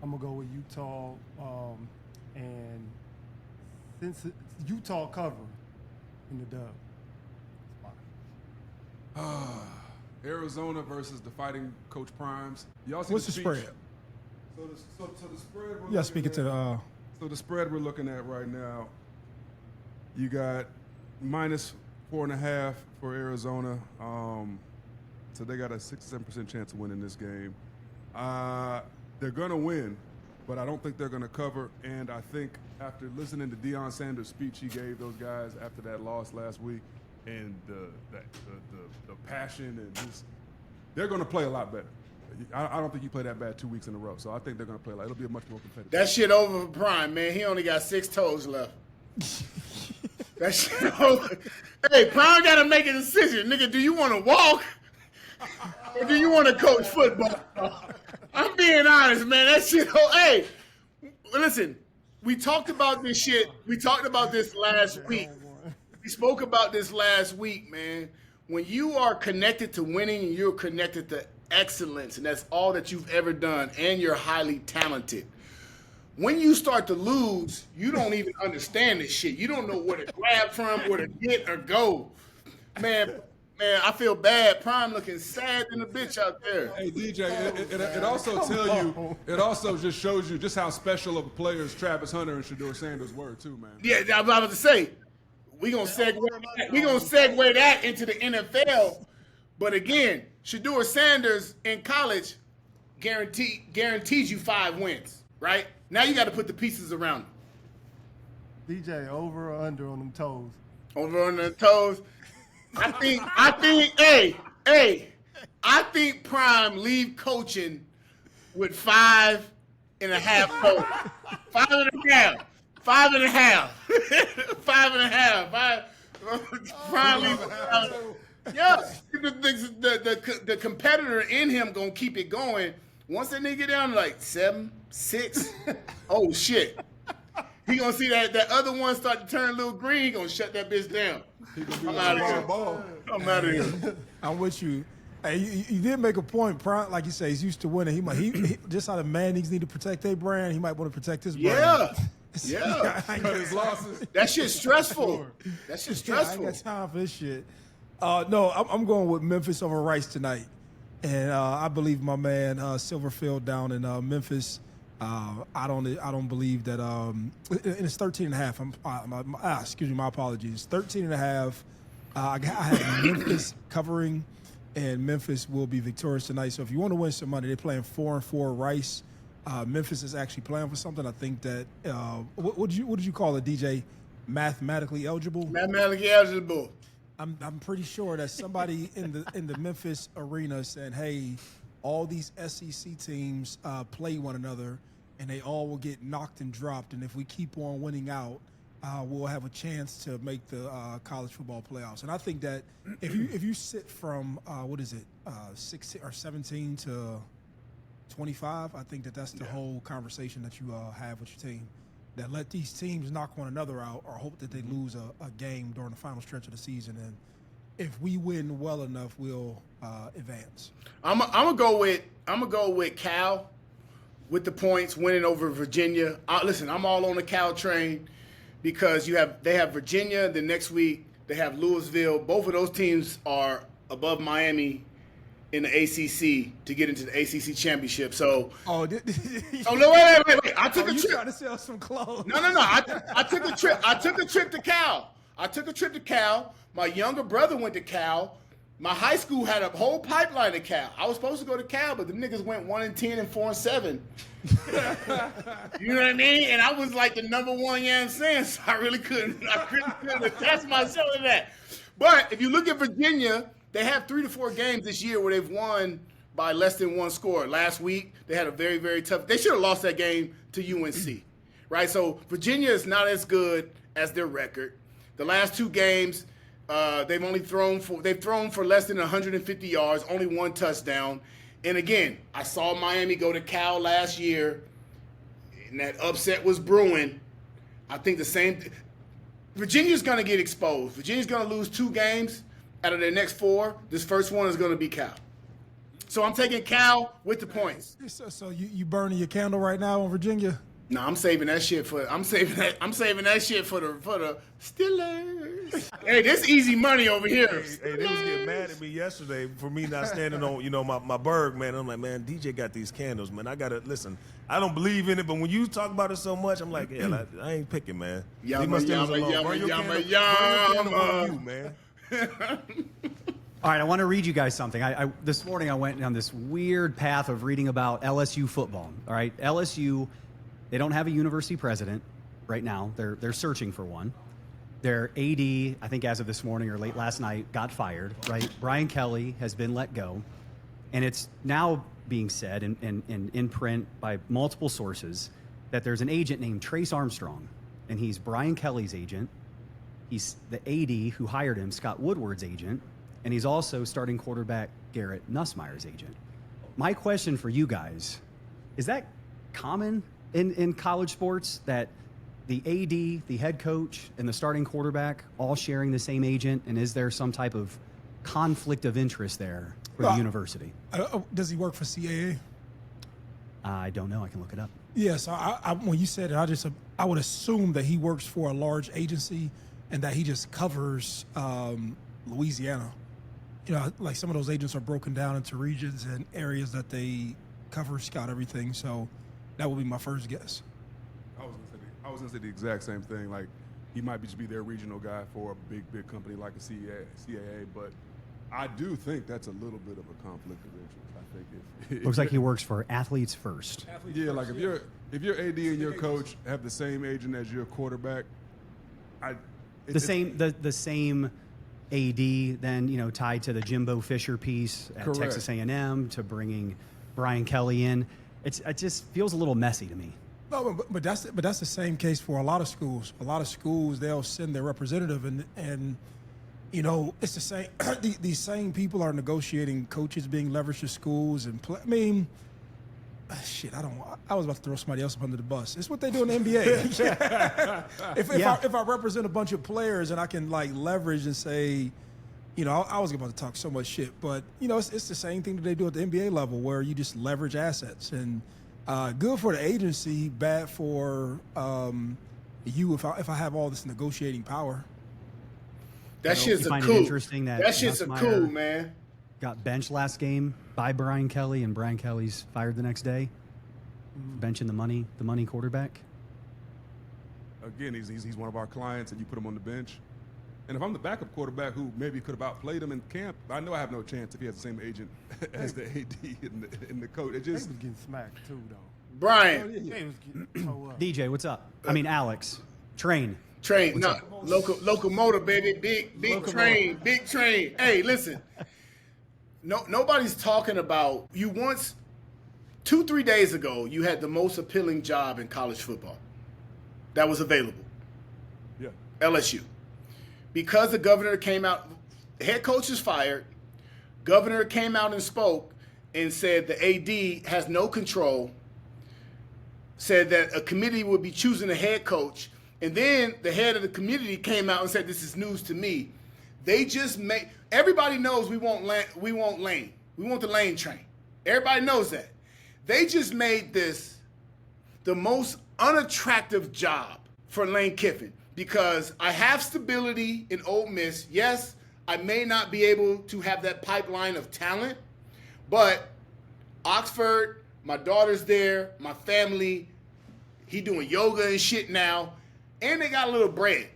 F: I'm gonna go with Utah, and since Utah cover in the dub.
B: Arizona versus the Fighting Coach Primes. Y'all see
A: What's the
B: speech?
A: spread?
B: So the spread.
A: Yeah, speaking to the.
B: So the spread we're looking at right now, you got -4.5 for Arizona. So they got a 6-7% chance of winning this game. They're going to win, but I don't think they're going to cover. And I think after listening to Deion Sanders' speech he gave those guys after that loss last week, and the passion and just they're going to play a lot better. I don't think you play that bad 2 weeks in a row, so I think they're going to play it'll be a much more competitive.
C: That shit over for Prime, man. He only got 6 toes left. That shit over. Hey, Prime got to make a decision. Nigga, do you want to walk or do you want to coach football? I'm being honest, man. That shit, hey, listen, we talked about this shit. We talked about this last week. We spoke about this last week, man. When you are connected to winning and you're connected to excellence, and that's all that you've ever done, and you're highly talented. When you start to lose, you don't even understand this shit. You don't know where to grab from, where to get or go. Man, I feel bad. Prime looking sad than a bitch out there.
B: Hey, DJ, it also it also just shows you just how special of players Travis Hunter and Shedeur Sanders were too, man.
C: Yeah, I was about to say, we gonna segue that into the NFL. But again, Shedeur Sanders in college guarantees you 5 wins, right? Now you got to put the pieces around him.
F: DJ, over or under on them toes?
C: Over on the toes. I think Prime leave coaching with 5.5 toes. 5.5. 5.5. 5.5. Prime leave. Yeah, the competitor in him gonna keep it going. Once that nigga get down to like 7, 6, oh shit. He gonna see that other one start to turn a little green, he gonna shut that bitch down. I'm out of here.
A: I'm with you. Hey, you did make a point. Prime, like you say, he's used to winning. He just how the Mannings need to protect their brand, he might want to protect his brand.
C: Yeah.
B: Cut his losses.
C: That shit's stressful. That shit's stressful.
A: I ain't got time for this shit. No, I'm going with Memphis over Rice tonight. And I believe my man Silverfield down in Memphis. I don't believe that. And it's 13.5. Excuse me, my apologies. 13.5. I have Memphis covering, and Memphis will be victorious tonight. So if you want to win some money, they're playing 4-4 Rice. Memphis is actually playing for something. I think that what did you call it, DJ? Mathematically eligible.
C: Mathematically eligible.
A: I'm pretty sure that somebody in the Memphis arena said, "Hey, all these SEC teams play one another, and they all will get knocked and dropped. And if we keep on winning out, we'll have a chance to make the college football playoffs." And I think that if you sit from 16 or 17 to 25, I think that's the whole conversation that you have with your team. That let these teams knock one another out or hope that they lose a game during the final stretch of the season. And if we win well enough, we'll advance. I'm
C: gonna go with Cal with the points, winning over Virginia. Listen, I'm all on the Cal train because they have Virginia. The next week they have Louisville. Both of those teams are above Miami in the ACC to get into the ACC championship. So,
A: no,
C: wait. I took a trip.
A: Trying to sell some clothes.
C: No. I took a trip. I took a trip to Cal. My younger brother went to Cal. My high school had a whole pipeline to Cal. I was supposed to go to Cal, but the niggas went 1-10 and 4-7. You know what I mean? And I was like the number one, you know what I'm saying? So I really couldn't attach myself to that. But if you look at Virginia, they have 3 to 4 games this year where they've won by less than 1 score. Last week, they had a very, very tough – they should have lost that game to UNC, right? So Virginia is not as good as their record. The last 2 games, they've thrown for less than 150 yards, only 1 touchdown. And again, I saw Miami go to Cal last year, and that upset was brewing. I think the same – Virginia's going to get exposed. Virginia's going to lose 2 games out of their next 4. This first one is going to be Cal. So I'm taking Cal with the points.
A: So you burning your candle right now on Virginia?
C: No, I'm saving that shit for the Steelers. Hey, this easy money over here.
G: Hey, they was getting mad at me yesterday for me not standing on, my Berg, man. I'm like, man, DJ got these candles, man. I gotta listen. I don't believe in it, but when you talk about it so much, I'm like, yeah, I ain't picking, man. Leave my Steelers alone. Burn your candle on you, man.
E: All right, I want to read you guys something. This morning I went on this weird path of reading about LSU football. All right, LSU, they don't have a university president right now. They're searching for one. Their AD, I think as of this morning or late last night, got fired, right? Brian Kelly has been let go. And it's now being said in print by multiple sources that there's an agent named Trace Armstrong, and he's Brian Kelly's agent. He's the AD who hired him, Scott Woodward's agent, and he's also starting quarterback Garrett Nussmeier's agent. My question for you guys, is that common in college sports that the AD, the head coach, and the starting quarterback all sharing the same agent, and is there some type of conflict of interest there for the university?
A: Does he work for CAA?
E: I don't know. I can look it up.
A: Yes. When you said it, I would assume that he works for a large agency and that he just covers Louisiana. You know, like some of those agents are broken down into regions and areas that they cover, scout everything. So that would be my first guess.
B: I was gonna say the exact same thing. Like, he might just be their regional guy for a big company like a CAA, but I do think that's a little bit of a conflict of interest. I think if
E: Looks like he works for Athletes First.
B: Like if your AD and your coach have the same agent as your quarterback,
E: The same AD then, tied to the Jimbo Fisher piece at
B: Correct.
E: Texas A&M to bringing Brian Kelly in. It just feels a little messy to me.
A: No, but that's the same case for a lot of schools. A lot of schools, they'll send their representative, and it's the same. These same people are negotiating coaches being leveraged to schools and play. I mean, shit. I was about to throw somebody else up under the bus. It's what they do in the NBA. If I represent a bunch of players and I can leverage and say, I was about to talk so much shit, but it's the same thing that they do at the NBA level where you just leverage assets and. Good for the agency, bad for you if I have all this negotiating power.
C: That shit's a coup.
E: Interesting that
C: shit's a coup, man.
E: Got benched last game by Brian Kelly, and Brian Kelly's fired the next day. Benching the money quarterback.
B: Again, he's one of our clients, and you put him on the bench. And if I'm the backup quarterback who maybe could have outplayed him in camp, I know I have no chance if he has the same agent as the AD and the coach.
F: They was getting smacked too, though.
C: Brian.
F: They was getting towed up.
E: DJ, what's up? Alex. Train.
C: Locomotive, baby. Big train. Big train. Hey, listen. Nobody's talking about you once 2-3 days ago, you had the most appealing job in college football that was available.
B: Yeah.
C: LSU. Because the governor came out, head coach is fired, governor came out and spoke and said the AD has no control, said that a committee would be choosing a head coach, and then the head of the committee came out and said, this is news to me. They just everybody knows we want Lane. We want the Lane train. Everybody knows that. They just made this the most unattractive job for Lane Kiffin. Because I have stability in Ole Miss. Yes, I may not be able to have that pipeline of talent, but Oxford, my daughter's there, my family, he doing yoga and shit now, and they got a little bread.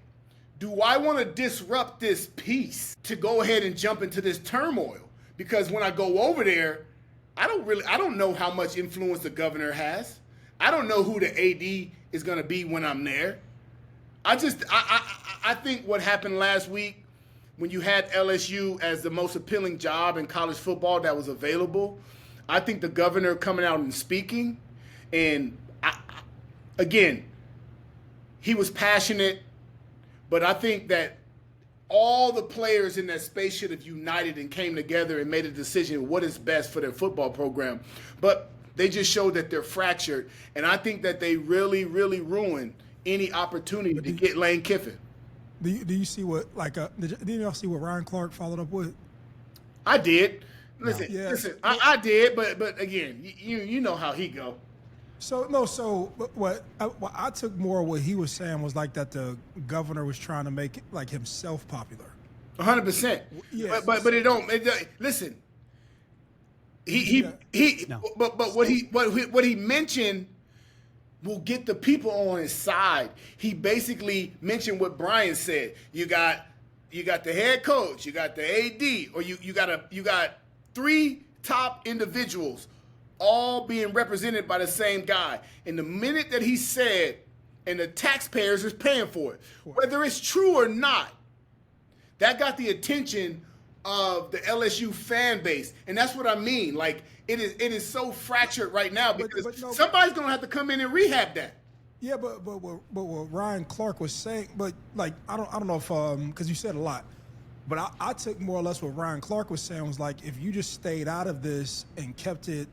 C: Do I want to disrupt this piece to go ahead and jump into this turmoil? Because when I go over there, I don't know how much influence the governor has. I don't know who the AD is going to be when I'm there. I think what happened last week when you had LSU as the most appealing job in college football that was available, I think the governor coming out and speaking, and again, he was passionate, but I think that all the players in that space should have united and came together and made a decision what is best for their football program. But they just showed that they're fractured, and I think that they really, really ruined any opportunity to get Lane Kiffin.
A: Do you see what did y'all see what Ryan Clark followed up with?
C: I did. Listen,
A: No. Yeah.
C: listen. I did, but again, you know how he go.
A: What I took more of what he was saying was that the governor was trying to make himself popular.
C: 100%.
A: Yes.
C: But it don't. Listen. But what he mentioned will get the people on his side. He basically mentioned what Brian said. You got the head coach, you got the AD, or you got 3 top individuals all being represented by the same guy. And the minute that he said, and the taxpayers is paying for it, whether it's true or not, that got the attention of the LSU fan base, and that's what I mean. Like it is so fractured right now because somebody's gonna have to come in and rehab that.
A: Yeah, but what Ryan Clark was saying, but like I don't know if because you said a lot, but I took more or less what Ryan Clark was saying was like if you just stayed out of this and kept it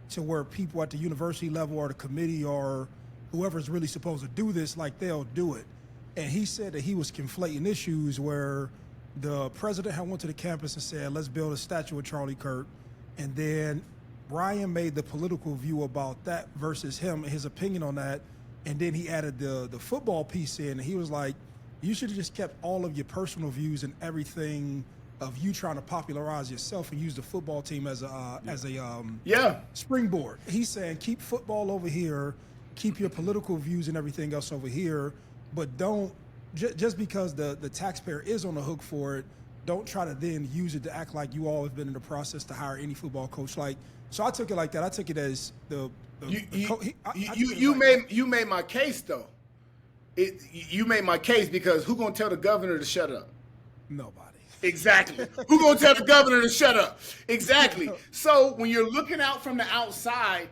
A: to where people at the university level or the committee or whoever's really supposed to do this, like they'll do it. And he said that he was conflating issues where the president had went to the campus and said, let's build a statue of Charlie Kirk. And then Ryan made the political view about that versus him, his opinion on that. And then he added the football piece in. And he was like, you should have just kept all of your personal views and everything of you trying to popularize yourself and use the football team as a springboard. He's saying keep football over here, keep your political views and everything else over here, but don't just because the taxpayer is on the hook for it, don't try to then use it to act like you all have been in the process to hire any football coach. Like, so I took it like that. I took it as
C: you made my case though. You made my case because who gonna tell the governor to shut up?
A: Nobody.
C: Exactly. Who gonna tell the governor to shut up? Exactly. So when you're looking out from the outside,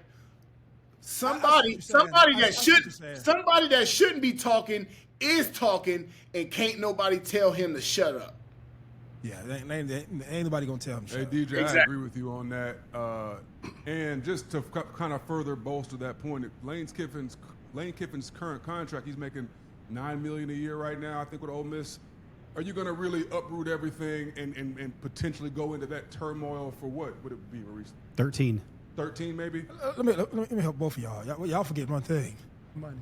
C: somebody that shouldn't be talking is talking, and can't nobody tell him to shut up.
A: Yeah, ain't nobody gonna tell him.
B: Hey, DJ,
C: Exactly.
B: I agree with you on that. And just to kind of further bolster that point, Lane Kiffin's current contract, he's making $9 million a year right now. I think with Ole Miss. Are you going to really uproot everything and potentially go into that turmoil for what would it be, Maurice?
E: 13.
B: 13 maybe?
A: Let me help both of y'all. Y'all forget one thing.
F: Money.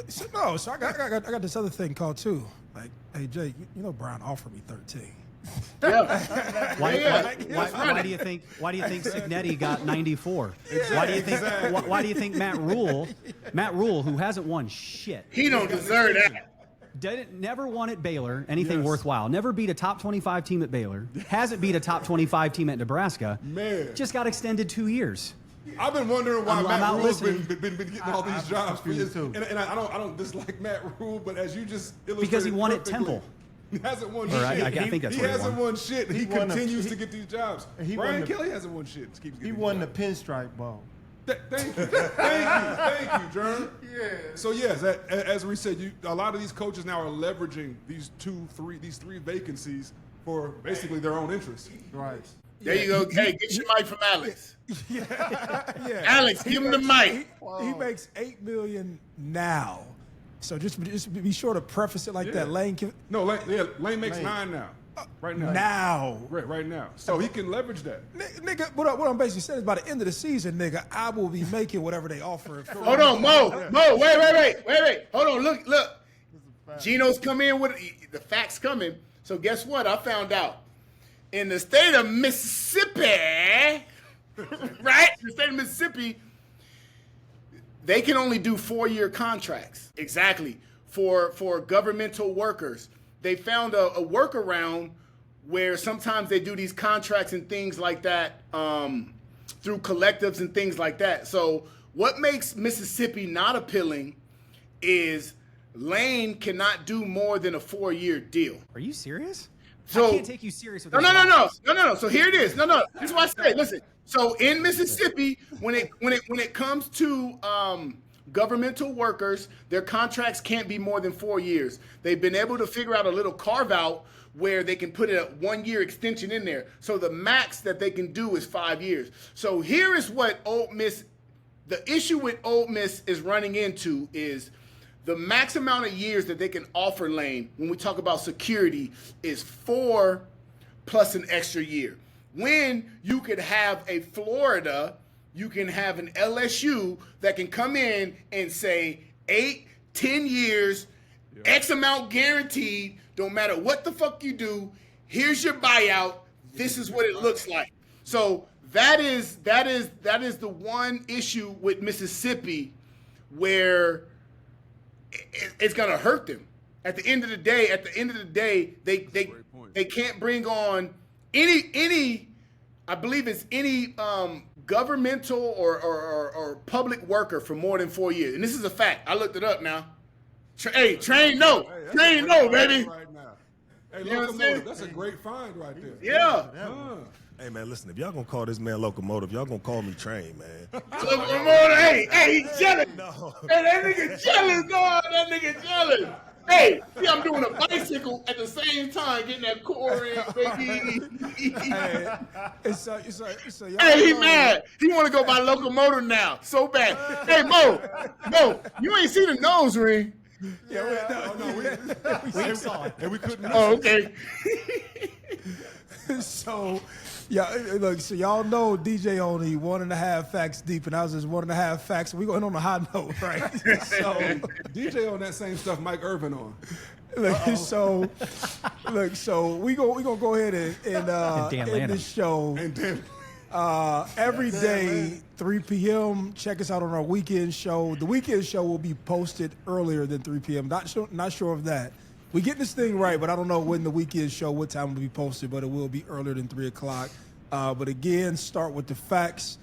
A: So I got this other thing called too. Like, hey Jay, you know Brian offered me 13.
C: Yeah.
E: Why do you think Signetti got 94? Why do you think Matt Rule, who hasn't won shit,
C: He don't deserve that.
E: never won at Baylor anything worthwhile, never beat a top 25 team at Baylor, hasn't beat a top 25 team at Nebraska, just got extended 2 years.
B: I've been wondering why
E: I'm
B: Matt Rule's been
E: listening.
B: getting all these jobs for years.
F: too.
B: And I don't dislike Matt Rule, but as you just illustrated
E: Because he won at
B: perfectly,
E: Temple.
B: He hasn't won
E: Or
B: shit.
E: I think that's
B: he
E: what he
B: hasn't
E: won.
B: won shit. He
F: won
B: continues to get these jobs.
F: He
B: Brian
F: won the-
B: Kelly hasn't won shit. Keeps
F: He
B: getting
F: won
B: these
F: the pinstripe ball.
B: jobs. Thank you, thank you, Jern.
F: Yeah.
B: So yes, as we said, a lot of these coaches now are leveraging these three vacancies for basically their own interests.
F: Right.
C: There you go. Hey, get your mic from Alex.
A: Yeah.
C: Alex, give him the mic.
A: He makes $8 million now. So just be sure to preface it like that. Lane
B: Lane makes 9 now. Right now.
A: Now.
B: Right now. So he can leverage that.
A: Nigga, what I'm basically saying is by the end of the season, nigga, I will be making whatever they offer.
C: Hold on, Mo, wait. Hold on, look. Gino's come in with the facts coming. So guess what? I found out. In the state of Mississippi, right? In the state of Mississippi, they can only do 4-year contracts. Exactly. For governmental workers. They found a workaround where sometimes they do these contracts and things like that through collectives and things like that. So what makes Mississippi not appealing is Lane cannot do more than a 4-year deal.
E: Are you serious?
C: So,
E: I can't take you serious with
C: No.
E: this.
C: So here it is. No. This is what I say. Listen. So in Mississippi, when it comes to governmental workers, their contracts can't be more than 4 years. They've been able to figure out a little carve out where they can put a 1-year extension in there. So the max that they can do is 5 years. So here is what the issue with Ole Miss is running into is the max amount of years that they can offer Lane when we talk about security is 4 plus an extra year. When you could have a Florida, you can have an LSU that can come in and say 8, 10 years, X amount guaranteed, don't matter what the fuck you do, here's your buyout, this is what it looks like. So that is the one issue with Mississippi where it's gonna hurt them. At the end of the day, they can't bring on any I believe it's any governmental or public worker for more than 4 years. And this is a fact. I looked it up now. Train no, baby.
B: Right now. Hey,
C: You know what I'm
B: Locomotive,
C: saying?
B: that's a great find right there.
C: Yeah.
G: Hey man, listen, if y'all gonna call this man Locomotive, y'all gonna call me Train, man.
C: Locomotive, hey, he's jealous.
G: No.
C: Hey, that nigga jealous, dog. That nigga jealous. Hey, see, I'm doing a bicycle at the same time, getting that core in, baby.
A: Hey, it's y'all
C: Hey, he
A: know-
C: mad. He want to go by Locomotive now, so bad. Hey, Mo, you ain't see the nose ring.
E: We saw it.
B: And we couldn't miss
C: Oh,
B: it.
C: okay.
A: So, yeah, look, so y'all know DJ only 1.5 facts deep, and I was just 1.5 facts. We going on a high note, right? So,
B: DJ on that same stuff Mike Irvin on.
A: look, so we gonna go ahead and
E: Dan
A: end
E: Lanham.
A: this show
B: And then
A: every day, 3 p.m. Check us out on our weekend show. The weekend show will be posted earlier than 3 p.m. Not sure of that. We getting this thing right, but I don't know when the weekend show, what time it will be posted, but it will be earlier than 3 o'clock. But again, start with the facts.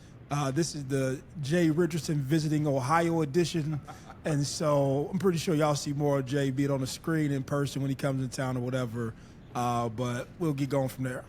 A: This is the Jay Richardson Visiting Ohio edition. And so I'm pretty sure y'all see more of Jay, be it on the screen, in person when he comes in town or whatever. But we'll get going from there.